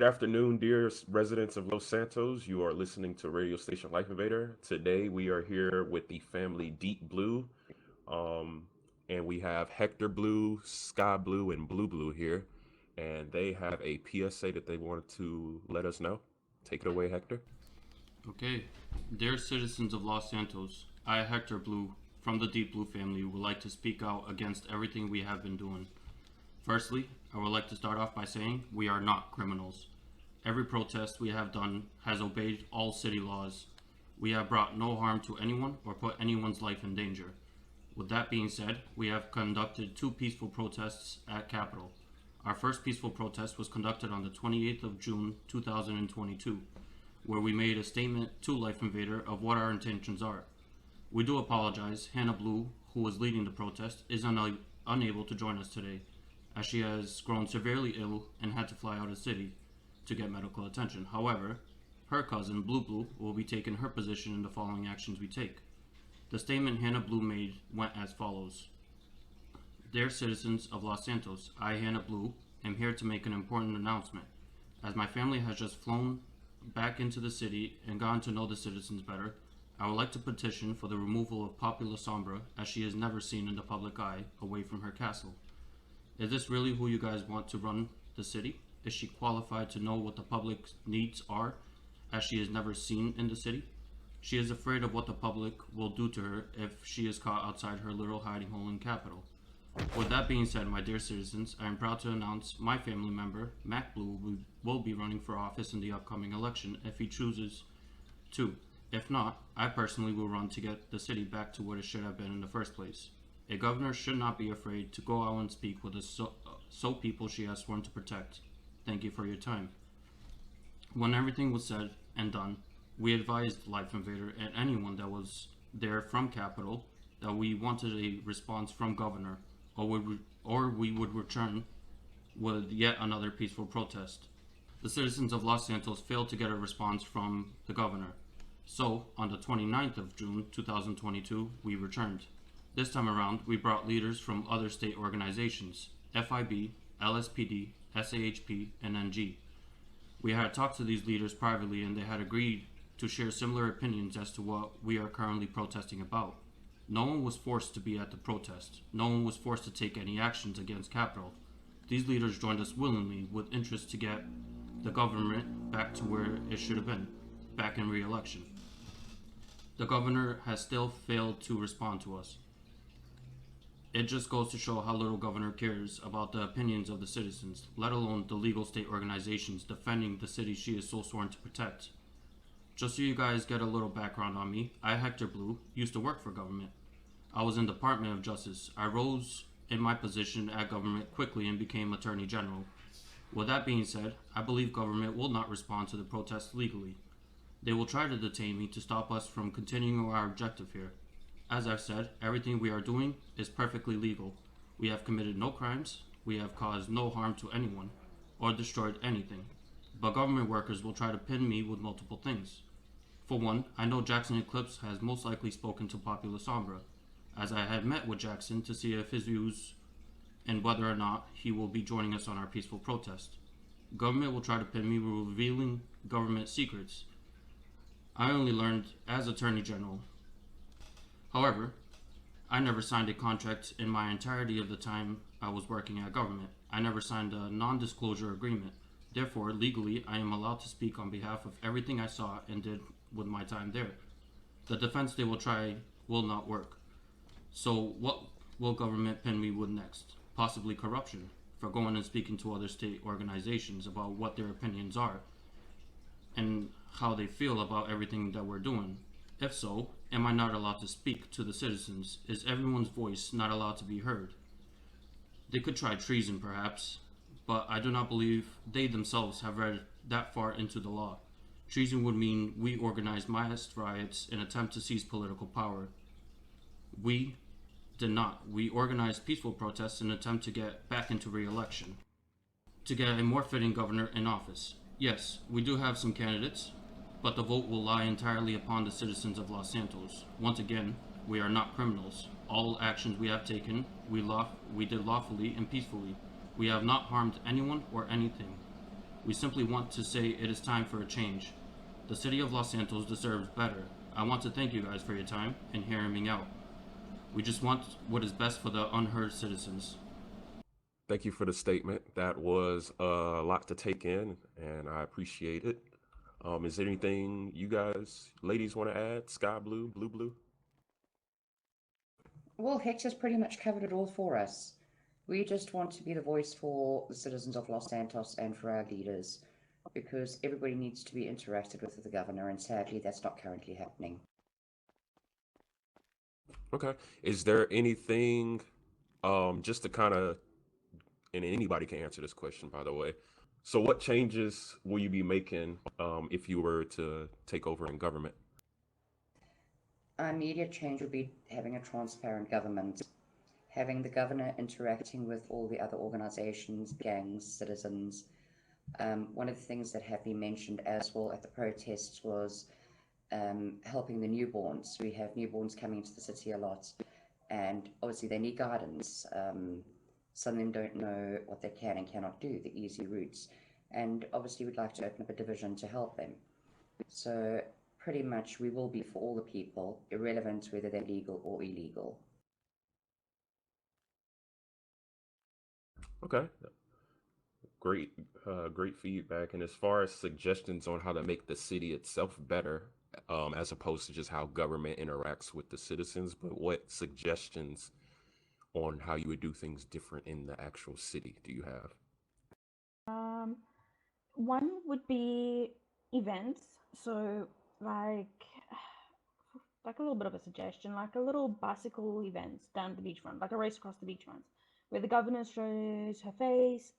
Good afternoon, dear residents of Los Santos. You are listening to radio station Life Invader. Today we are here with the family Deep Blue, um, and we have Hector Blue, Sky Blue, and Blue Blue here, and they have a PSA that they wanted to let us know. Take it away, Hector. Okay. Dear citizens of Los Santos, I, Hector Blue, from the Deep Blue Family, would like to speak out against everything we have been doing. Firstly, I would like to start off by saying we are not criminals. Every protest we have done has obeyed all city laws. We have brought no harm to anyone or put anyone's life in danger. With that being said, we have conducted two peaceful protests at Capitol. Our first peaceful protest was conducted on the 28th of June 2022, where we made a statement to Life Invader of what our intentions are. We do apologize. Hannah Blue, who was leading the protest, is unable to join us today, as she has grown severely ill and had to fly out of the city to get medical attention. However, her cousin, Blue Blue, will be taking her position in the following actions we take. The statement Hannah Blue made went as follows. Dear citizens of Los Santos, I, Hannah Blue, am here to make an important announcement. As my family has just flown back into the city and gotten to know the citizens better, I would like to petition for the removal of Popula Sombra, as she is never seen in the public eye away from her castle. Is this really who you guys want to run the city? Is she qualified to know what the public's needs are, as she is never seen in the city? She is afraid of what the public will do to her if she is caught outside her little hiding hole in Capitol. With that being said, my dear citizens, I am proud to announce my family member, Mac Blue, will be running for office in the upcoming election if he chooses to. If not, I personally will run to get the city back to what it should have been in the first place. A governor should not be afraid to go out and speak with the so people she has sworn to protect. Thank you for your time. When everything was said and done, we advised Life Invader and anyone that was there from Capitol that we wanted a response from Governor, or we would return with yet another peaceful protest. The citizens of Los Santos failed to get a response from the Governor. So, on the 29th of June 2022, we returned. This time around, we brought leaders from other state organizations, FIB, LSPD, SAHP, and NG. We had talked to these leaders privately and they had agreed to share similar opinions as to what we are currently protesting about. No one was forced to be at the protest. No one was forced to take any actions against Capitol. These leaders joined us willingly with interest to get the government back to where it should have been, back in re-election. The governor has still failed to respond to us. It just goes to show how little governor cares about the opinions of the citizens, let alone the legal state organizations defending the city she is so sworn to protect. Just so you guys get a little background on me, I, Hector Blue, used to work for government. I was in the Department of Justice. I rose in my position at government quickly and became Attorney General. With that being said, I believe government will not respond to the protests legally. They will try to detain me to stop us from continuing our objective here. As I've said, everything we are doing is perfectly legal. We have committed no crimes, we have caused no harm to anyone, or destroyed anything. But government workers will try to pin me with multiple things. For one, I know Jackson Eclipse has most likely spoken to Popula Sombra, as I had met with Jackson to see if his views and whether or not he will be joining us on our peaceful protest. Government will try to pin me with revealing government secrets. I only learned as Attorney General. However, I never signed a contract in my entirety of the time I was working at government. I never signed a non-disclosure agreement. Therefore, legally, I am allowed to speak on behalf of everything I saw and did with my time there. The defense they will try will not work. So what will government pin me with next? Possibly corruption, for going and speaking to other state organizations about what their opinions are and how they feel about everything that we're doing. If so, am I not allowed to speak to the citizens? Is everyone's voice not allowed to be heard? They could try treason perhaps, but I do not believe they themselves have read that far into the law. Treason would mean we organized mass riots in attempt to seize political power. We did not. We organized peaceful protests in an attempt to get back into re-election, to get a more fitting governor in office. Yes, we do have some candidates, but the vote will lie entirely upon the citizens of Los Santos. Once again, we are not criminals. All actions we have taken, we did lawfully and peacefully. We have not harmed anyone or anything. We simply want to say it is time for a change. The city of Los Santos deserves better. I want to thank you guys for your time and hearing me out. We just want what is best for the unheard citizens. Thank you for the statement. That was a lot to take in, and I appreciate it. Is there anything you guys, ladies, want to add? Sky Blue, Blue Blue? Well, Hector's pretty much covered it all for us. We just want to be the voice for the citizens of Los Santos and for our leaders, because everybody needs to be interacted with the governor, and sadly, that's not currently happening. Okay. Is there anything, just to kind of, and anybody can answer this question, by the way. So, what changes will you be making if you were to take over in government? Our immediate change would be having a transparent government, having the governor interacting with all the other organizations, gangs, citizens. One of the things that have been mentioned as well at the protests was helping the newborns. We have newborns coming into the city a lot, and obviously they need guidance. Some of them don't know what they can and cannot do, the easy routes. And obviously we'd like to open up a division to help them. So pretty much we will be for all the people, irrelevant whether they're legal or illegal. Okay. Great, great feedback. And as far as suggestions on how to make the city itself better, as opposed to just how government interacts with the citizens, but what suggestions on how you would do things different in the actual city do you have? Um, One would be events. So like like a little bit of a suggestion, like a little bicycle events down the beachfront, like a race across the beachfront, where the governor shows her face.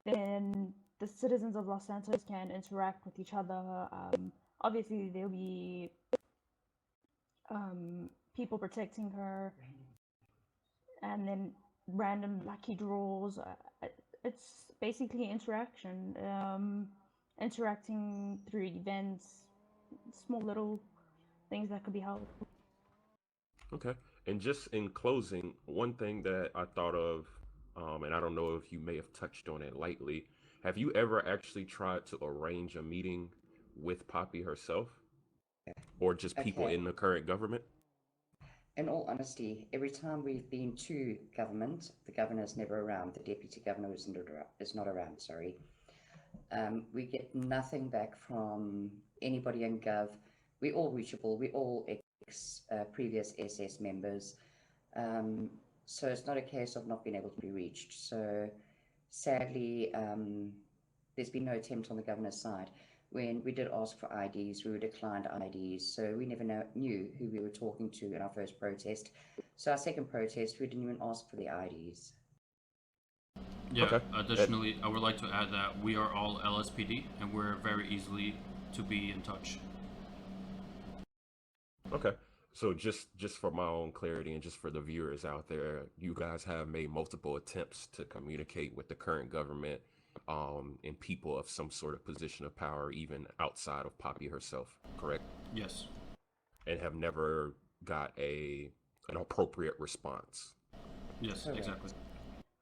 Then the citizens of Los Santos can interact with each other. Obviously, there'll be people protecting her, and then random lucky draws. It's basically interaction, interacting through events, small little things that could be held. Okay. And just in closing, one thing that I thought of, and I don't know if you may have touched on it lightly, have you ever actually tried to arrange a meeting with Poppy herself or just people Okay. in the current government? In all honesty, every time we've been to government, the governor's never around. The deputy governor is not around, sorry. We get nothing back from anybody in Gov. We're all reachable. We're all previous SS members. So it's not a case of not being able to be reached. So sadly, there's been no attempt on the governor's side. When we did ask for IDs, we were declined IDs. So we never knew who we were talking to in our first protest. So our second protest, we didn't even ask for the IDs. Yeah, Okay. additionally, I would like to add that we are all LSPD and we're very easily to be in touch. Okay. So just for my own clarity and just for the viewers out there, you guys have made multiple attempts to communicate with the current government, and people of some sort of position of power, even outside of Poppy herself, correct? Yes. And have never got an appropriate response. Yes, Correct. exactly.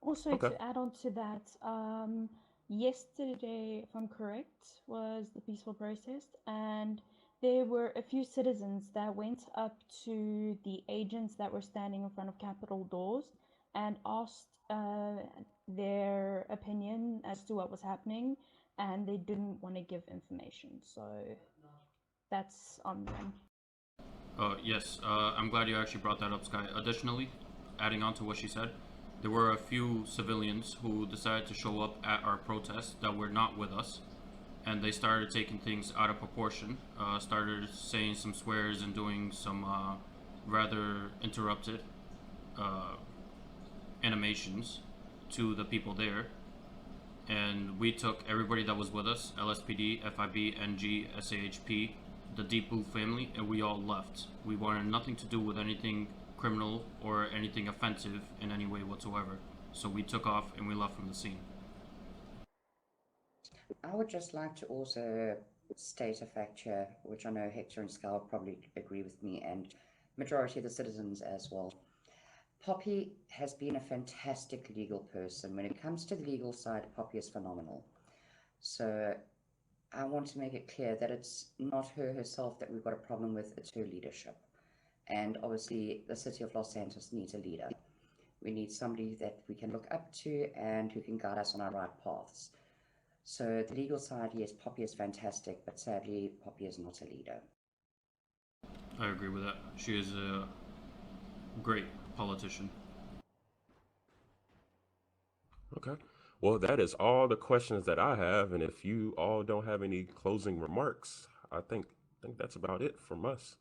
Also, Okay. to add on to that, yesterday, if I'm correct, was the peaceful protest, and there were a few citizens that went up to the agents that were standing in front of Capitol doors and asked their opinion as to what was happening, and they didn't want to give information. So that's on them. Yes, I'm glad you actually brought that up, Sky. Additionally, adding on to what she said, there were a few civilians who decided to show up at our protest that were not with us, and they started taking things out of proportion, started saying some swears and doing some rather interrupted uh, animations to the people there. And we took everybody that was with us, LSPD, FIB, NG, SAHP, the Deep Blue family, and we all left. We wanted nothing to do with anything criminal or anything offensive in any way whatsoever. So we took off and we left from the scene. I would just like to also state a fact here, which I know Hector and Scar will probably agree with me, and majority of the citizens as well. Poppy has been a fantastic legal person. When it comes to the legal side, Poppy is phenomenal. So I want to make it clear that it's not her herself that we've got a problem with, it's her leadership. And obviously, the city of Los Santos needs a leader. We need somebody that we can look up to and who can guide us on our right paths. So the legal side, yes, Poppy is fantastic, but sadly, Poppy is not a leader. I agree with that. She is a great politician. Okay. Well, that is all the questions that I have, and if you all don't have any closing remarks, I think that's about it from us.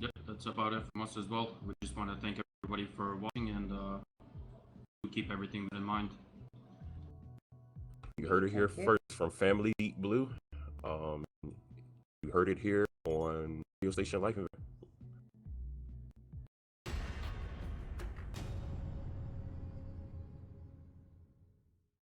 Yep, that's about it from us as well. We just want to thank everybody for watching, and we keep everything in mind. You heard it here Thank you. first from Family Deep Blue. You heard it here on Radio Station Life